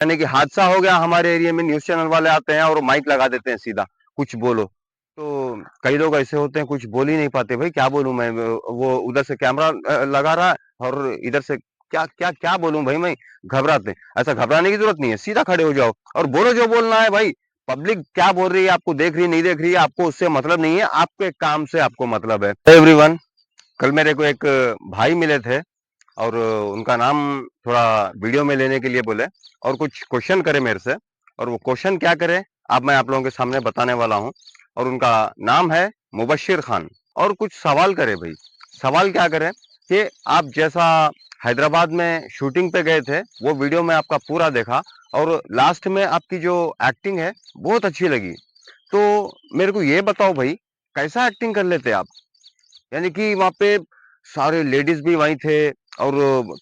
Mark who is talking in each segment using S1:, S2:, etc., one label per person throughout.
S1: यानी कि हादसा हो गया हमारे एरिया में, न्यूज चैनल वाले आते हैं और माइक लगा देते हैं सीधा, कुछ बोलो। तो कई लोग ऐसे होते हैं, कुछ बोल ही नहीं पाते, भाई क्या बोलूं मैं, वो उधर से कैमरा लगा रहा है और इधर से क्या क्या क्या बोलूं भाई मैं, घबराते हैं। ऐसा घबराने की जरूरत नहीं है, सीधा खड़े हो जाओ और बोलो जो बोलना है भाई। पब्लिक क्या बोल रही है, आपको देख रही है नहीं देख रही है, आपको उससे मतलब नहीं है, आपके काम से आपको मतलब है। एवरीवन, कल मेरे को एक भाई मिले थे और उनका नाम थोड़ा वीडियो में लेने के लिए बोले और कुछ क्वेश्चन करे मेरे से। और वो क्वेश्चन क्या करे, अब मैं आप लोगों के सामने बताने वाला हूँ। और उनका नाम है मुबशिर खान। और कुछ सवाल करे भाई। सवाल क्या करे कि आप जैसा हैदराबाद में शूटिंग पे गए थे, वो वीडियो में आपका पूरा देखा और लास्ट में आपकी जो एक्टिंग है बहुत अच्छी लगी। तो मेरे को ये बताओ भाई, कैसा एक्टिंग कर लेते आप? यानी कि वहां पे सारे लेडीज भी वहीं थे और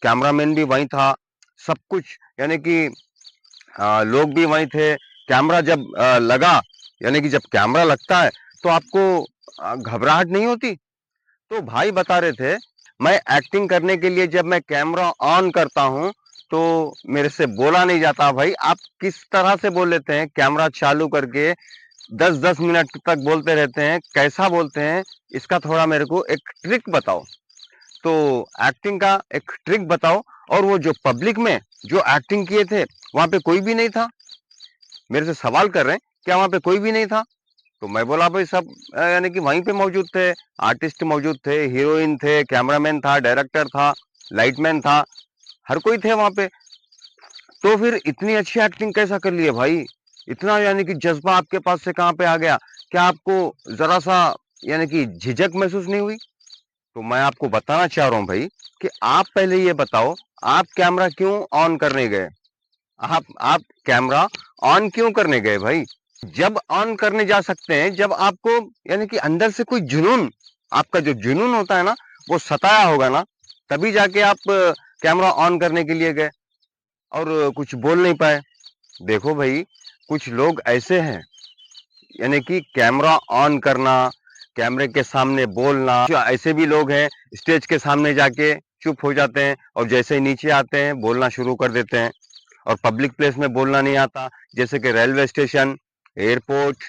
S1: कैमरामैन भी वहीं था, सब कुछ। यानी कि लोग भी वहीं थे। कैमरा जब लगा, यानी कि जब कैमरा लगता है तो आपको घबराहट नहीं होती? तो भाई बता रहे थे, मैं एक्टिंग करने के लिए जब मैं कैमरा ऑन करता हूं तो मेरे से बोला नहीं जाता। भाई आप किस तरह से बोल लेते हैं कैमरा चालू करके, 10-10 मिनट तक बोलते रहते हैं, कैसा बोलते हैं? इसका थोड़ा मेरे को एक ट्रिक बताओ। तो एक्टिंग का एक ट्रिक बताओ। और वो जो पब्लिक में जो एक्टिंग किए थे, वहां पे कोई भी नहीं था? मेरे से सवाल कर रहे हैं, क्या वहां पे कोई भी नहीं था? तो मैं बोला भाई सब यानी कि वहीं पे मौजूद थे। आर्टिस्ट मौजूद थे, हीरोइन थे, कैमरामैन था, डायरेक्टर था, लाइटमैन था, हर कोई थे वहां पे। तो फिर इतनी अच्छी एक्टिंग कैसा कर लिए भाई? इतना यानी कि जज्बा आपके पास से कहाँ पे आ गया? क्या आपको जरा सा यानी कि झिझक महसूस नहीं हुई? तो मैं आपको बताना चाह रहा हूं भाई कि आप पहले ये बताओ, आप कैमरा क्यों ऑन करने गए? आप कैमरा ऑन क्यों करने गए भाई? जब ऑन करने जा सकते हैं जब आपको यानी कि अंदर से कोई जुनून, आपका जो जुनून होता है ना, वो सताया होगा ना, तभी जाके आप कैमरा ऑन करने के लिए गए और कुछ बोल नहीं पाए। देखो भाई, कुछ लोग ऐसे हैं, यानी कि कैमरा ऑन करना, कैमरे के सामने बोलना, ऐसे भी लोग हैं स्टेज के सामने जाके चुप हो जाते हैं और जैसे ही नीचे आते हैं बोलना शुरू कर देते हैं। और पब्लिक प्लेस में बोलना नहीं आता, जैसे कि रेलवे स्टेशन, एयरपोर्ट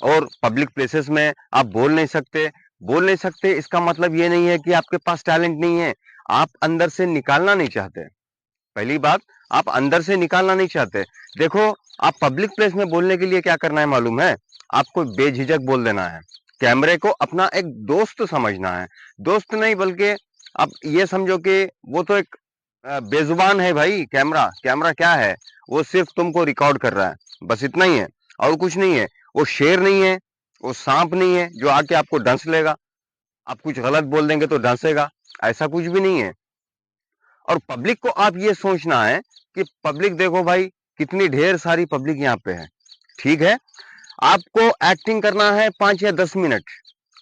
S1: और पब्लिक प्लेसेस में आप बोल नहीं सकते। बोल नहीं सकते इसका मतलब ये नहीं है कि आपके पास टैलेंट नहीं है, आप अंदर से निकालना नहीं चाहते। पहली बात, आप अंदर से निकालना नहीं चाहते। देखो, आप पब्लिक प्लेस में बोलने के लिए क्या करना है मालूम है? आपको बेझिझक बोल देना है। कैमरे को अपना एक दोस्त समझना है। दोस्त नहीं बल्कि आप ये समझो कि वो तो एक बेजुबान है भाई। कैमरा कैमरा क्या है? वो सिर्फ तुमको रिकॉर्ड कर रहा है, बस इतना ही है और कुछ नहीं है। वो शेर नहीं है, वो सांप नहीं है जो आके आपको डंस लेगा। आप कुछ गलत बोल देंगे तो डंसेगा, ऐसा कुछ भी नहीं है। और पब्लिक को आप ये सोचना है कि पब्लिक देखो भाई, कितनी ढेर सारी पब्लिक यहाँ पे है। ठीक है, आपको एक्टिंग करना है 5 या 10 मिनट,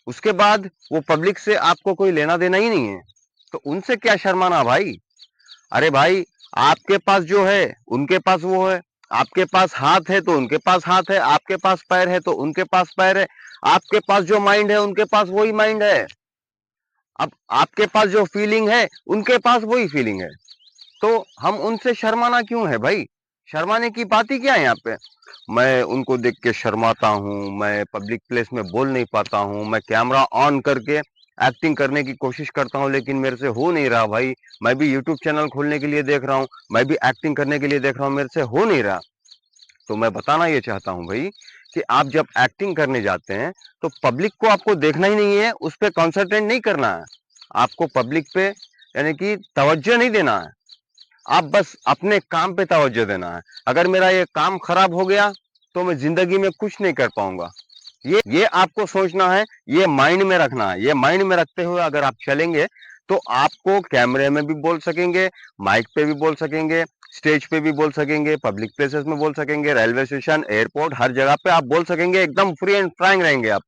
S1: उसके बाद वो पब्लिक से आपको कोई लेना देना ही नहीं है। तो उनसे क्या शर्माना भाई? अरे भाई, आपके पास जो है उनके पास वो है, आपके पास हाथ है तो उनके पास हाथ है, आपके पास पैर है तो उनके पास पैर है, आपके पास जो माइंड है उनके पास वही माइंड है। अब आपके पास जो फीलिंग है उनके पास वही फीलिंग है। तो हम उनसे शर्माना क्यों है भाई? शर्माने की बात ही क्या है यहाँ पे? मैं उनको देख के शर्माता हूँ, मैं पब्लिक प्लेस में बोल नहीं पाता हूँ, मैं कैमरा ऑन करके एक्टिंग करने की कोशिश करता हूँ लेकिन मेरे से हो नहीं रहा भाई। मैं भी यूट्यूब चैनल खोलने के लिए देख रहा हूँ, मैं भी एक्टिंग करने के लिए देख रहा हूँ, मेरे से हो नहीं रहा। तो मैं बताना ये चाहता हूँ भाई कि आप जब एक्टिंग करने जाते हैं तो पब्लिक को आपको देखना ही नहीं है, उस पर कॉन्सेंट्रेट नहीं करना है। आपको पब्लिक पे यानी कि तवज्जो नहीं देना है, आप बस अपने काम पे तवज्जो देना है। अगर मेरा ये काम खराब हो गया तो मैं जिंदगी में कुछ नहीं कर पाऊंगा। ये आपको सोचना है, ये माइंड में रखना है। ये माइंड में रखते हुए अगर आप चलेंगे तो आपको कैमरे में भी बोल सकेंगे, माइक पे भी बोल सकेंगे, स्टेज पे भी बोल सकेंगे, पब्लिक प्लेसेस में बोल सकेंगे, रेलवे स्टेशन, एयरपोर्ट, हर जगह पे आप बोल सकेंगे। एकदम फ्री एंड फ्रैंक रहेंगे आप।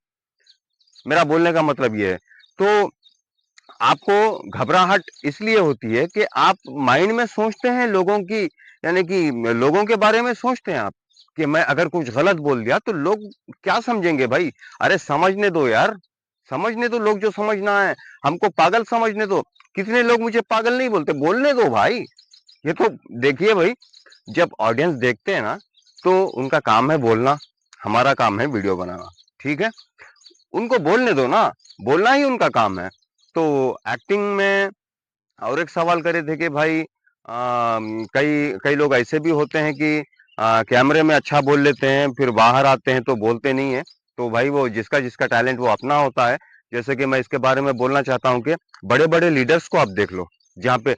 S1: मेरा बोलने का मतलब ये है। तो आपको घबराहट इसलिए होती है कि आप माइंड में सोचते हैं लोगों की, यानी कि लोगों के बारे में सोचते हैं आप कि मैं अगर कुछ गलत बोल दिया तो लोग क्या समझेंगे भाई? अरे समझने दो यार, समझने दो, लोग जो समझना है। हमको पागल समझने दो। कितने लोग मुझे पागल नहीं बोलते, बोलने दो भाई। ये तो देखिए भाई, जब ऑडियंस देखते हैं ना, तो उनका काम है बोलना, हमारा काम है वीडियो बनाना। ठीक है, उनको बोलने दो ना, बोलना ही उनका काम है। तो एक्टिंग में और एक सवाल करे थे कि भाई कई कई लोग ऐसे भी होते हैं कि कैमरे में अच्छा बोल लेते हैं, फिर बाहर आते हैं तो बोलते नहीं है। तो भाई वो जिसका जिसका टैलेंट वो अपना होता है। जैसे कि मैं इसके बारे में बोलना चाहता हूँ कि बड़े बड़े लीडर्स को आप देख लो, जहाँ पे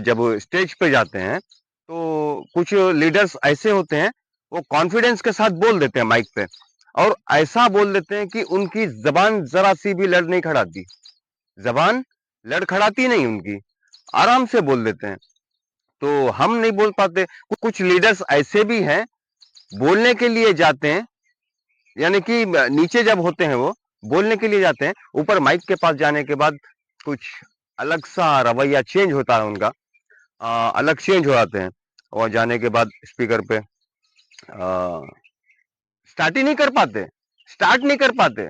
S1: जब स्टेज पे जाते हैं तो कुछ लीडर्स ऐसे होते हैं, वो कॉन्फिडेंस के साथ बोल देते हैं माइक पे, और ऐसा बोल देते हैं कि उनकी जबान जरा सी भी लड़ नहीं खड़ाती, जबान लड़खड़ाती नहीं उनकी, आराम से बोल देते हैं। तो हम नहीं बोल पाते। कुछ लीडर्स ऐसे भी हैं, बोलने के लिए जाते हैं, यानी कि नीचे जब होते हैं वो बोलने के लिए जाते हैं, ऊपर माइक के पास जाने के बाद कुछ अलग सा रवैया चेंज होता है उनका, अलग चेंज हो जाते हैं। और जाने के बाद स्पीकर पे स्टार्ट ही नहीं कर पाते, स्टार्ट नहीं कर पाते।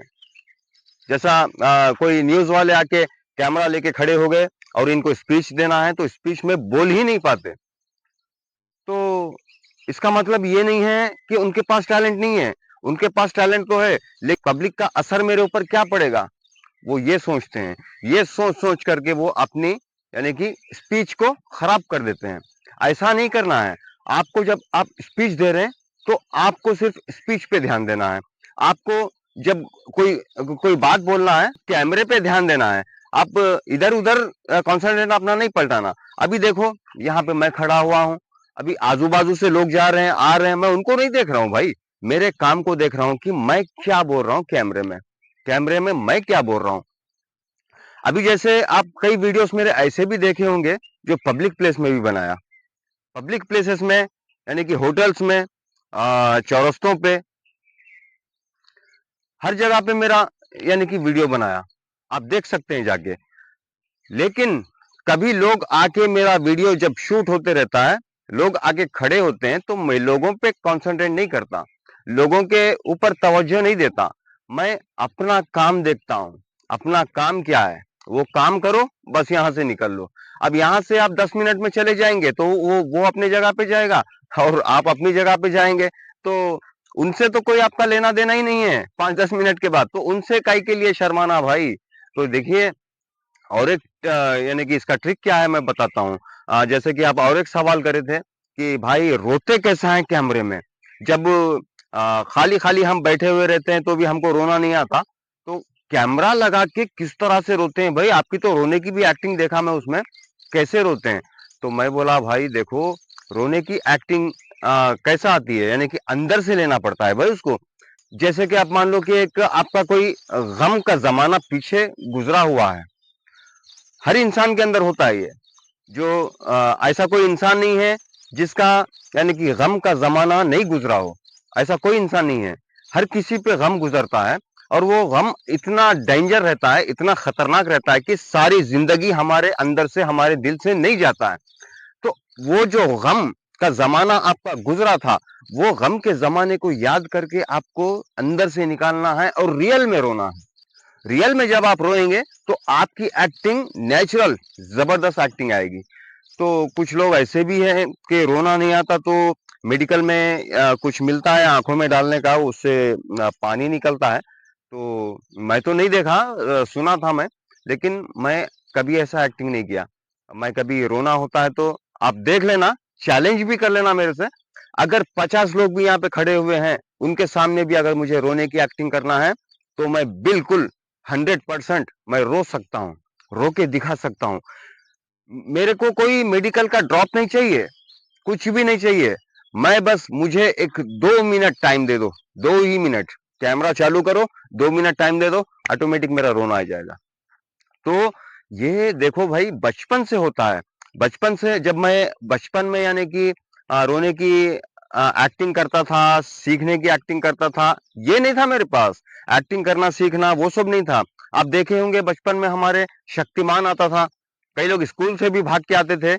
S1: जैसा कोई न्यूज वाले आके कैमरा लेके खड़े हो गए और इनको स्पीच देना है तो स्पीच में बोल ही नहीं पाते। तो इसका मतलब ये नहीं है कि उनके पास टैलेंट नहीं है, उनके पास टैलेंट तो है, लेकिन पब्लिक का असर मेरे ऊपर क्या पड़ेगा, वो ये सोचते हैं। ये सोच सोच करके वो अपनी यानी कि स्पीच को खराब कर देते हैं। ऐसा नहीं करना है। आपको जब आप स्पीच दे रहे हैं तो आपको सिर्फ स्पीच पे ध्यान देना है। आपको जब कोई कोई बात बोलना है, कैमरे पे ध्यान देना है। आप इधर उधर कॉन्सेंट्रेट अपना नहीं पलटाना। अभी देखो, यहाँ पे मैं खड़ा हुआ हूँ, अभी आजू बाजू से लोग जा रहे हैं आ रहे हैं, मैं उनको नहीं देख रहा हूँ भाई, मेरे काम को देख रहा हूँ कि मैं क्या बोल रहा हूँ कैमरे में, कैमरे में मैं क्या बोल रहा हूँ। अभी जैसे आप कई वीडियोस मेरे ऐसे भी देखे होंगे जो पब्लिक प्लेस में भी बनाया, पब्लिक प्लेसेस में, यानी कि होटल्स में, चौरस्तों पे, हर जगह पे मेरा यानी कि वीडियो बनाया, आप देख सकते हैं जाके। लेकिन कभी लोग आके मेरा वीडियो जब शूट होते रहता है, लोग आके खड़े होते हैं तो मैं लोगों पे कंसंट्रेट नहीं करता, लोगों के ऊपर तवज्जो नहीं देता। मैं अपना काम देखता हूं। अपना काम क्या है, वो काम करो, बस यहां से निकल लो। अब यहां से आप 10 मिनट में चले जाएंगे तो वो अपनी जगह पे जाएगा और आप अपनी जगह पे जाएंगे, तो उनसे तो कोई आपका लेना देना ही नहीं है 5-10 मिनट के बाद, तो उनसे काहे के लिए शर्माना भाई। तो देखिए, और एक यानी कि इसका ट्रिक क्या है मैं बताता हूँ। जैसे कि आप और एक सवाल करे थे कि भाई रोते कैसा है कैमरे में, जब खाली खाली हम बैठे हुए रहते हैं तो भी हमको रोना नहीं आता, तो कैमरा लगा के किस तरह से रोते हैं भाई। आपकी तो रोने की भी एक्टिंग देखा मैं उसमें, कैसे रोते हैं। तो मैं बोला भाई देखो, रोने की एक्टिंग कैसा आती है, यानी कि अंदर से लेना पड़ता है भाई उसको। जैसे कि आप मान लो कि एक आपका कोई गम का जमाना पीछे गुजरा हुआ है, हर इंसान के अंदर होता है ये। जो ऐसा कोई इंसान नहीं है जिसका यानी कि गम का जमाना नहीं गुजरा हो, ऐसा कोई इंसान नहीं है। हर किसी पे गम गुजरता है, और वो गम इतना डेंजर रहता है, इतना खतरनाक रहता है कि सारी जिंदगी हमारे अंदर से, हमारे दिल से नहीं जाता है। तो वो जो गम का जमाना आपका गुजरा था, वो गम के जमाने को याद करके आपको अंदर से निकालना है और रियल में रोना है। रियल में जब आप रोएंगे तो आपकी एक्टिंग नेचुरल, जबरदस्त एक्टिंग आएगी। तो कुछ लोग ऐसे भी हैं कि रोना नहीं आता तो मेडिकल में कुछ मिलता है आंखों में डालने का, उससे पानी निकलता है। तो मैं तो नहीं देखा, सुना था मैं, लेकिन मैं कभी ऐसा एक्टिंग नहीं किया। मैं कभी रोना होता है तो आप देख लेना, चैलेंज भी कर लेना मेरे से। अगर 50 लोग भी यहाँ पे खड़े हुए हैं, उनके सामने भी अगर मुझे रोने की एक्टिंग करना है तो मैं बिल्कुल 100% मैं रो सकता हूँ, रो के दिखा सकता हूँ। मेरे को कोई मेडिकल का ड्रॉप नहीं चाहिए, कुछ भी नहीं चाहिए। मैं बस, मुझे एक 2 मिनट टाइम दे दो, 2 ही मिनट, कैमरा चालू करो, 2 मिनट टाइम दे दो, ऑटोमेटिक मेरा रोना आ जाएगा। तो ये देखो भाई, बचपन से होता है। बचपन से, जब मैं बचपन में यानी कि रोने की एक्टिंग करता था, सीखने की एक्टिंग करता था, ये नहीं था मेरे पास। एक्टिंग करना सीखना वो सब नहीं था। आप देखे होंगे बचपन में हमारे शक्तिमान आता था, कई लोग स्कूल से भी भाग के आते थे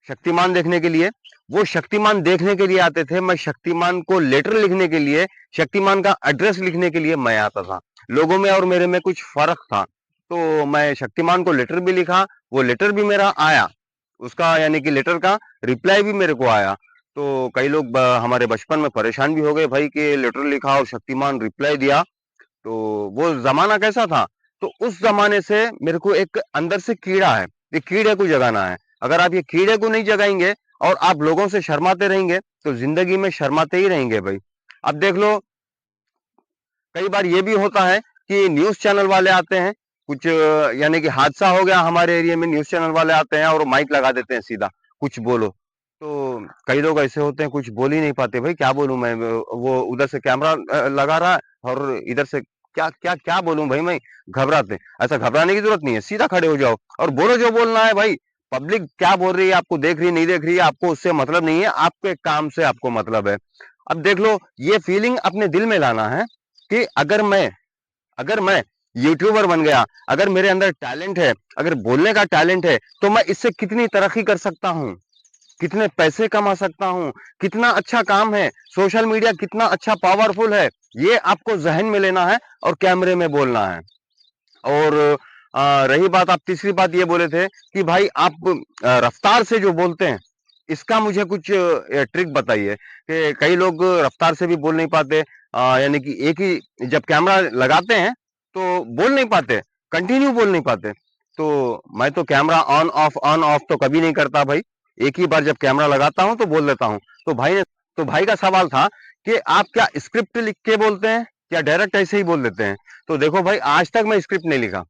S1: शक्तिमान देखने के लिए। वो शक्तिमान देखने के लिए आते थे, मैं शक्तिमान को लेटर लिखने के लिए, शक्तिमान का एड्रेस लिखने के लिए मैं आता था। लोगों में और मेरे में कुछ फर्क था, तो मैं शक्तिमान को लेटर भी लिखा, वो लेटर भी मेरा आया, उसका यानी कि लेटर का रिप्लाई भी मेरे को आया। तो कई लोग हमारे बचपन में परेशान भी हो गए भाई कि लेटर लिखा और शक्तिमान रिप्लाई दिया। तो वो जमाना कैसा था। तो उस जमाने से मेरे को एक अंदर से कीड़ा है, ये कीड़े को जगाना है। अगर आप ये कीड़े को नहीं जगाएंगे और आप लोगों से शर्माते रहेंगे तो जिंदगी में शर्माते ही रहेंगे भाई। अब देख लो, कई बार ये भी होता है कि न्यूज़ चैनल वाले आते हैं, कुछ यानी कि हादसा हो गया हमारे एरिया में, न्यूज़ चैनल वाले आते हैं और माइक लगा देते हैं सीधा, कुछ बोलो। तो कई लोग ऐसे होते हैं, कुछ बोल ही नहीं पाते भाई, क्या बोलूं मैं। वो उधर से कैमरा लगा रहा है और इधर से क्या क्या क्या बोलूं भाई मैं। घबराते, ऐसा घबराने की जरूरत नहीं है, सीधा खड़े हो जाओ और बोलो जो बोलना है भाई। पब्लिक क्या बोल रही है, आपको देख रही नहीं देख रही है, आपको उससे मतलब नहीं है, आपके काम से आपको मतलब है। अब देख लो, ये फीलिंग अपने दिल में लाना है कि अगर मैं यूट्यूबर बन गया, अगर मेरे अंदर टैलेंट है, अगर बोलने का टैलेंट है, तो मैं इससे कितनी तरक्की कर सकता हूँ, कितने पैसे कमा सकता हूँ, कितना अच्छा काम है, सोशल मीडिया कितना अच्छा पावरफुल है। ये आपको जहन में लेना है और कैमरे में बोलना है। और रही बात, आप तीसरी बात ये बोले थे कि भाई आप रफ्तार से जो बोलते हैं, इसका मुझे कुछ ट्रिक बताइए कि कई लोग रफ्तार से भी बोल नहीं पाते। यानी कि एक ही जब कैमरा लगाते हैं तो बोल नहीं पाते, कंटिन्यू बोल नहीं पाते। तो मैं तो कैमरा ऑन ऑफ तो कभी नहीं करता भाई, एक ही बार जब कैमरा लगाता हूं तो बोल देता हूं। तो भाई का सवाल था कि आप क्या स्क्रिप्ट लिख के बोलते हैं या डायरेक्ट ऐसे ही बोल देते हैं। तो देखो भाई, आज तक मैं स्क्रिप्ट नहीं लिखा।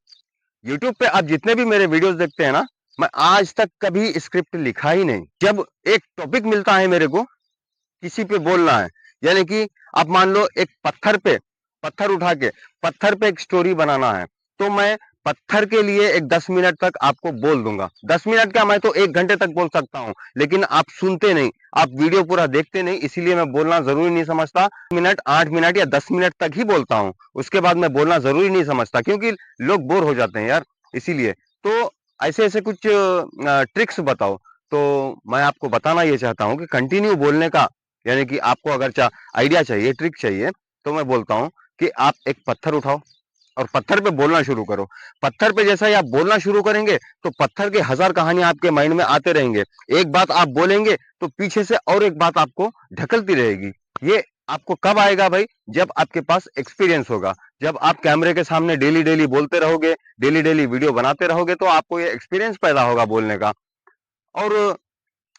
S1: यूट्यूब पे आप जितने भी मेरे वीडियोस देखते हैं ना, मैं आज तक कभी स्क्रिप्ट लिखा ही नहीं। जब एक टॉपिक मिलता है मेरे को, किसी पे बोलना है, यानी कि आप मान लो एक पत्थर उठा के पत्थर पे एक स्टोरी बनाना है, तो मैं पत्थर के लिए एक 10 मिनट तक आपको बोल दूंगा। 10 मिनट क्या, मैं तो 1 घंटे तक बोल सकता हूं, लेकिन आप सुनते नहीं, आप वीडियो पूरा देखते नहीं, इसीलिए मैं बोलना जरूरी नहीं समझता। मिनट, 8 मिनट या 10 मिनट तक ही बोलता हूं, उसके बाद मैं बोलना जरूरी नहीं समझता, क्योंकि लोग बोर हो जाते हैं यार, इसीलिए। तो ऐसे ऐसे कुछ ट्रिक्स बताओ। तो मैं आपको बताना ये चाहता हूं कि कंटिन्यू बोलने का, यानी कि आपको अगर आइडिया चाहिए, ट्रिक चाहिए, तो मैं बोलता हूं कि आप एक पत्थर उठाओ और पत्थर पे बोलना शुरू करो। पत्थर पे जैसा ही आप बोलना शुरू करेंगे तो पत्थर के हजार कहानियां आपके माइंड में आते रहेंगे। एक बात आप बोलेंगे तो पीछे से और एक बात आपको ढकलती रहेगी। ये आपको कब आएगा भाई, जब आपके पास एक्सपीरियंस होगा, जब आप कैमरे के सामने डेली डेली बोलते रहोगे, डेली डेली वीडियो बनाते रहोगे, तो आपको ये एक्सपीरियंस पैदा होगा बोलने का। और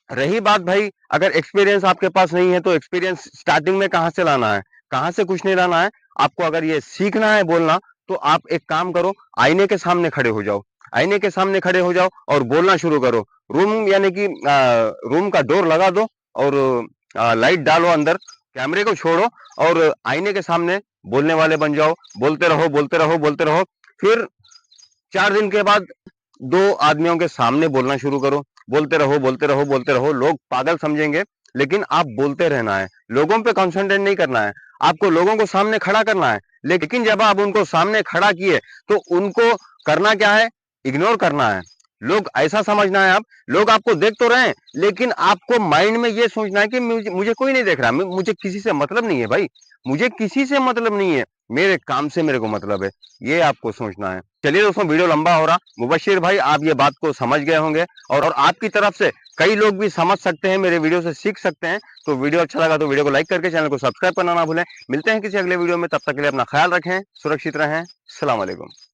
S1: रही बात भाई, अगर एक्सपीरियंस आपके पास नहीं है तो एक्सपीरियंस स्टार्टिंग में कहां से लाना है, कहां से कुछ नहीं लाना है। आपको अगर ये सीखना है बोलना, तो आप एक काम करो, आईने के सामने खड़े हो जाओ, आईने के सामने खड़े हो जाओ और बोलना शुरू करो। रूम यानी कि रूम का डोर लगा दो और लाइट डालो अंदर, कैमरे को छोड़ो और आईने के सामने बोलने वाले बन जाओ। बोलते रहो, बोलते रहो, बोलते रहो। फिर 4 दिन के बाद 2 आदमियों के सामने बोलना शुरू करो। बोलते रहो, बोलते रहो, बोलते रहो। लोग पागल समझेंगे, लेकिन आप बोलते रहना है, लोगों पे कंसंट्रेट नहीं करना है, आपको लोगों को सामने खड़ा करना है। लेकिन जब आप उनको सामने खड़ा किए तो उनको करना क्या है, इग्नोर करना है। लोग ऐसा समझना है, आप लोग आपको देख तो रहे हैं, लेकिन आपको माइंड में ये सोचना है कि मुझे कोई नहीं देख रहा, मुझे किसी से मतलब नहीं है भाई, मुझे किसी से मतलब नहीं है, मेरे काम से मेरे को मतलब है। ये आपको सोचना है। चलिए दोस्तों, वीडियो लंबा हो रहा, मुबशिर भाई आप ये बात को समझ गए होंगे और आपकी तरफ से कई लोग भी समझ सकते हैं, मेरे वीडियो से सीख सकते हैं। तो वीडियो अच्छा लगा तो वीडियो को लाइक करके चैनल को सब्सक्राइब करना ना भूलें। मिलते हैं किसी अगले वीडियो में, तब तक के लिए अपना ख्याल रखें, सुरक्षित रहें। अस्सलाम वालेकुम।